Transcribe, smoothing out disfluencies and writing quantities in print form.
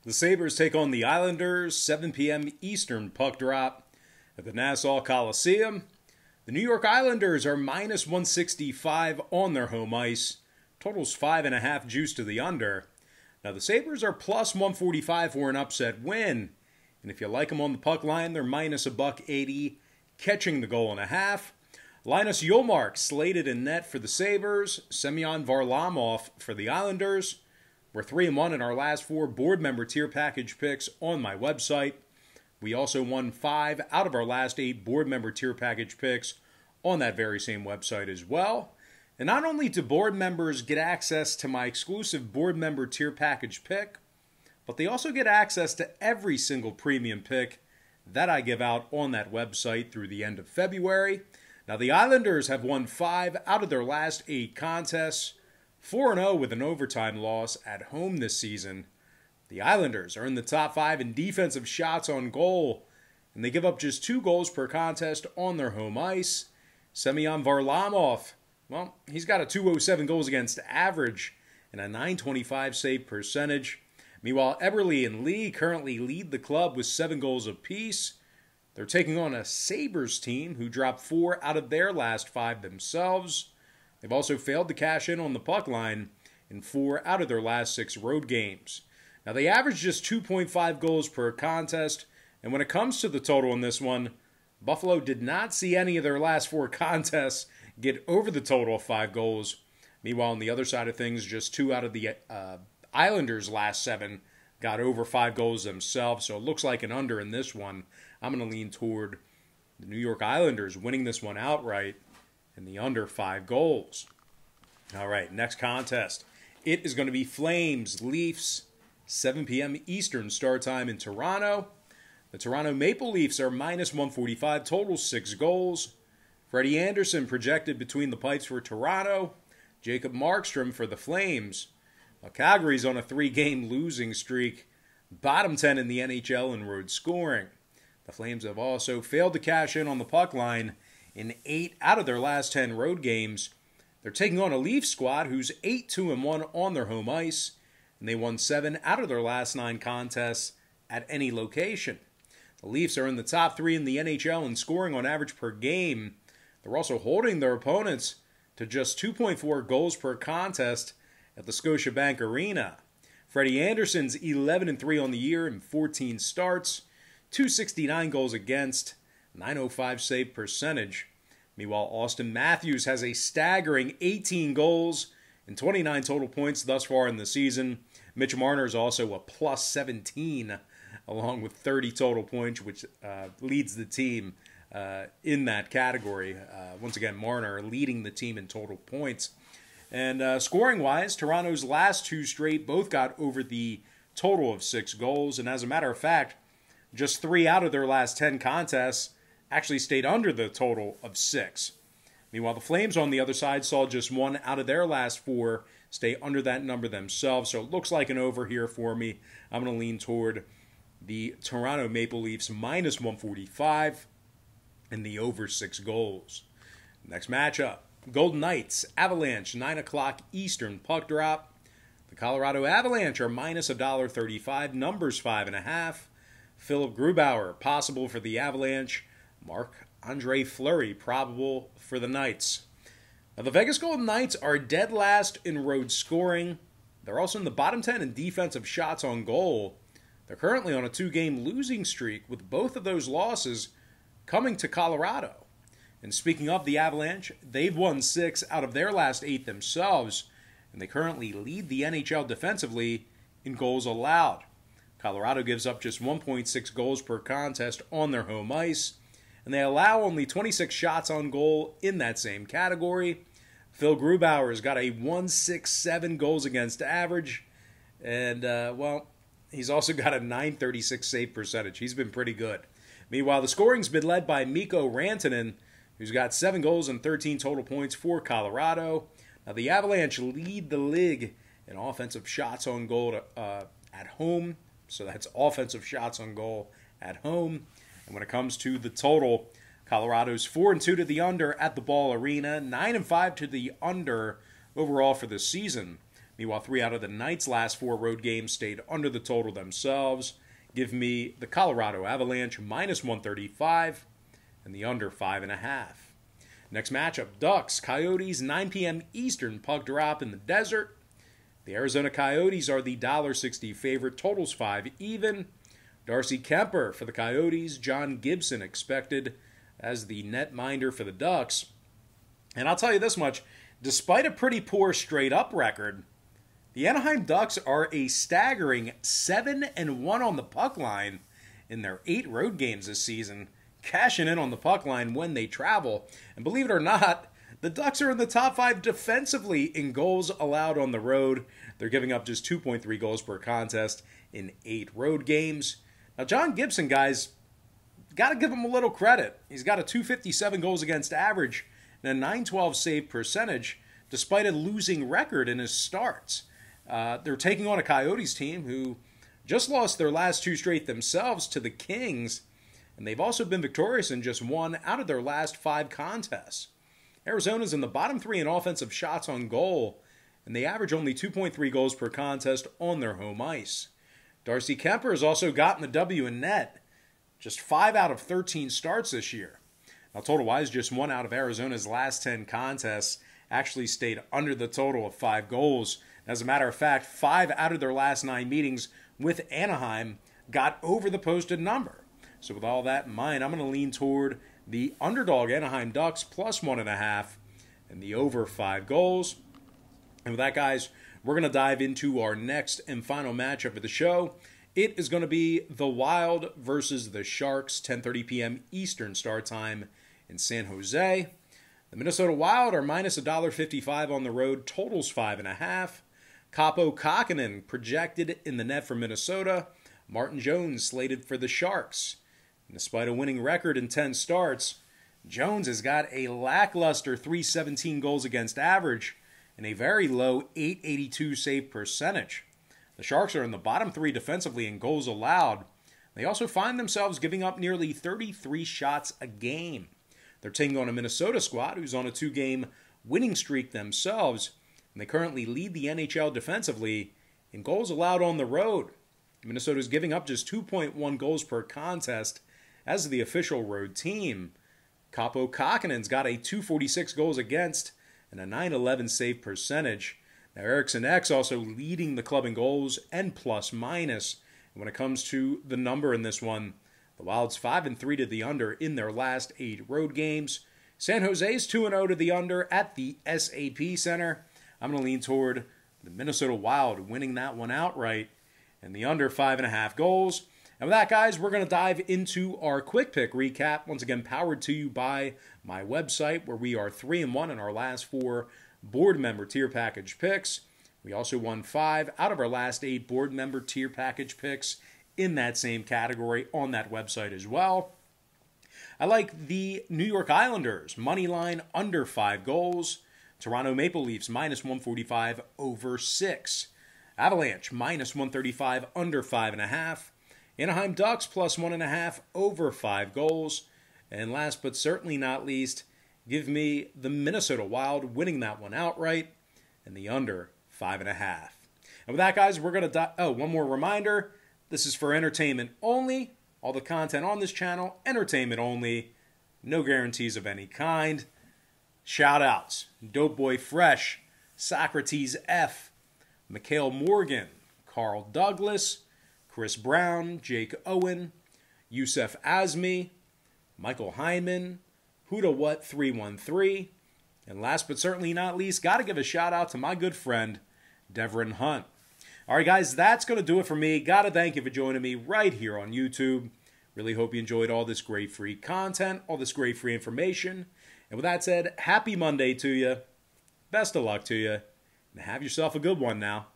The Sabres take on the Islanders, 7 p.m. Eastern puck drop at the Nassau Coliseum. The New York Islanders are minus 165 on their home ice. Totals 5.5 juice to the under. Now the Sabres are plus 145 for an upset win. And if you like them on the puck line, they're minus $1.80, catching the goal and a half. Linus Ullmark slated in net for the Sabres. Semyon Varlamov for the Islanders. We're 3-1 in our last 4 board member tier package picks on my website. We also won 5 out of our last 8 board member tier package picks on that very same website as well. And not only do board members get access to my exclusive board member tier package pick, but they also get access to every single premium pick that I give out on that website through the end of February. Now the Islanders have won 5 out of their last 8 contests, 4-0 with an overtime loss at home this season. The Islanders are in the top 5 in defensive shots on goal, and they give up just 2 goals per contest on their home ice. Semyon Varlamov, well, he's got a .207 goals against average and a .925 save percentage. Meanwhile, Eberle and Lee currently lead the club with 7 goals apiece. They're taking on a Sabres team who dropped 4 out of their last 5 themselves. They've also failed to cash in on the puck line in 4 out of their last 6 road games. Now, they average just 2.5 goals per contest, and when it comes to the total in this one, Buffalo did not see any of their last 4 contests get over the total of 5 goals. Meanwhile, on the other side of things, just 2 out of the Islanders' last 7 got over 5 goals themselves, so it looks like an under in this one. I'm going to lean toward the New York Islanders winning this one outright and the under 5 goals. All right, next contest. It is going to be Flames Leafs, 7 p.m. Eastern start time in Toronto. The Toronto Maple Leafs are minus 145, total 6 goals. Freddie Anderson projected between the pipes for Toronto. Jacob Markstrom for the Flames. Well, Calgary's on a 3-game losing streak, bottom 10 in the NHL in road scoring. The Flames have also failed to cash in on the puck line in 8 out of their last 10 road games. They're taking on a Leafs squad who's 8-2-1 on their home ice, and they won 7 out of their last 9 contests at any location. The Leafs are in the top 3 in the NHL in scoring on average per game. They're also holding their opponents to just 2.4 goals per contest at the Scotiabank Arena. Freddie Anderson's 11-3 on the year in 14 starts, 269 goals against, .905 save percentage. Meanwhile, Austin Matthews has a staggering 18 goals and 29 total points thus far in the season. Mitch Marner is also a plus 17, along with 30 total points, which leads the team in that category. Once again, Marner leading the team in total points. And scoring-wise, Toronto's last 2 straight both got over the total of 6 goals. And as a matter of fact, just 3 out of their last 10 contests actually stayed under the total of 6. Meanwhile, the Flames on the other side saw just 1 out of their last 4 stay under that number themselves. So it looks like an over here for me. I'm going to lean toward the Toronto Maple Leafs minus 145 and the over 6 goals. Next matchup, Golden Knights, Avalanche, 9 o'clock Eastern puck drop. The Colorado Avalanche are minus $1.35, numbers 5.5. Philip Grubauer, possible for the Avalanche. Marc-Andre Fleury, probable for the Knights. Now, the Vegas Golden Knights are dead last in road scoring. They're also in the bottom 10 in defensive shots on goal. They're currently on a 2-game losing streak, with both of those losses coming to Colorado. And speaking of the Avalanche, they've won 6 out of their last 8 themselves, and they currently lead the NHL defensively in goals allowed. Colorado gives up just 1.6 goals per contest on their home ice, and they allow only 26 shots on goal in that same category. Phil Grubauer has got a .167 goals against average, and, he's also got a .936 save percentage. He's been pretty good. Meanwhile, the scoring's been led by Mikko Rantanen, who's got 7 goals and 13 total points for Colorado. Now, the Avalanche lead the league in offensive shots on goal at home. So that's offensive shots on goal at home. And when it comes to the total, Colorado's 4-2 to the under at the Ball Arena, 9-5 to the under overall for the season. Meanwhile, 3 out of the Knights' last 4 road games stayed under the total themselves. Give me the Colorado Avalanche minus 135 and the under 5.5. Next matchup, Ducks, Coyotes, 9 p.m. Eastern puck drop in the desert. The Arizona Coyotes are the $1.60 favorite, totals 5 even. Darcy Kemper for the Coyotes, John Gibson expected as the netminder for the Ducks. And I'll tell you this much, despite a pretty poor straight-up record, the Anaheim Ducks are a staggering 7-1 on the puck line in their 8 road games this season, cashing in on the puck line when they travel. And believe it or not, the Ducks are in the top 5 defensively in goals allowed on the road. They're giving up just 2.3 goals per contest in 8 road games. Now, John Gibson, guys, got to give him a little credit. He's got a .257 goals against average and a .912 save percentage, despite a losing record in his starts. They're taking on a Coyotes team who just lost their last 2 straight themselves to the Kings, and they've also been victorious in just 1 out of their last 5 contests. Arizona's in the bottom 3 in offensive shots on goal, and they average only 2.3 goals per contest on their home ice. Darcy Kemper has also gotten the W in net, just 5 out of 13 starts this year. Now, total-wise, just 1 out of Arizona's last 10 contests actually stayed under the total of 5 goals. As a matter of fact, 5 out of their last 9 meetings with Anaheim got over the posted number. So with all that in mind, I'm going to lean toward the underdog Anaheim Ducks plus 1.5 and the over 5 goals. And with that, guys, we're going to dive into our next and final matchup of the show. It is going to be the Wild versus the Sharks, 10:30 p.m. Eastern start time in San Jose. The Minnesota Wild are minus $1.55 on the road, totals 5.5. Kaapo Kähkönen projected in the net for Minnesota. Martin Jones slated for the Sharks. And despite a winning record in 10 starts, Jones has got a lackluster .317 goals against average and a very low .882 save percentage. The Sharks are in the bottom 3 defensively in goals allowed. They also find themselves giving up nearly 33 shots a game. They're taking on a Minnesota squad who's on a 2-game winning streak themselves, and they currently lead the NHL defensively in goals allowed on the road. Minnesota's giving up just 2.1 goals per contest as the official road team. Kaapo Kähkönen's got a .246 goals against and a .911 save percentage. Now, Eriksson Ek also leading the club in goals and plus minus. And when it comes to the number in this one, the Wild's 5-3 to the under in their last 8 road games. San Jose's 2-0 to the under at the SAP Center. I'm going to lean toward the Minnesota Wild winning that one outright and the under 5.5 goals. And with that, guys, we're going to dive into our quick pick recap. Once again, powered to you by my website, where we are 3-1 in our last 4 board member tier package picks. We also won 5 out of our last 8 board member tier package picks in that same category on that website as well. I like the New York Islanders money line under 5 goals. Toronto Maple Leafs minus 145 over 6. Avalanche minus 135 under 5.5. Anaheim Ducks plus 1.5 over 5 goals. And last but certainly not least, give me the Minnesota Wild winning that one outright and the under 5.5. And with that, guys, we're going to one more reminder. This is for entertainment only. All the content on this channel, entertainment only. No guarantees of any kind. Shout outs. Dope Boy Fresh, Socrates F, Mikhail Morgan, Carl Douglas, Chris Brown, Jake Owen, Yusef Azmi, Michael Hyman, Huda What 313, and last but certainly not least, got to give a shout out to my good friend, Devrin Hunt. All right, guys, that's going to do it for me. Got to thank you for joining me right here on YouTube. Really hope you enjoyed all this great free content, all this great free information. And with that said, happy Monday to you. Best of luck to you. And have yourself a good one now.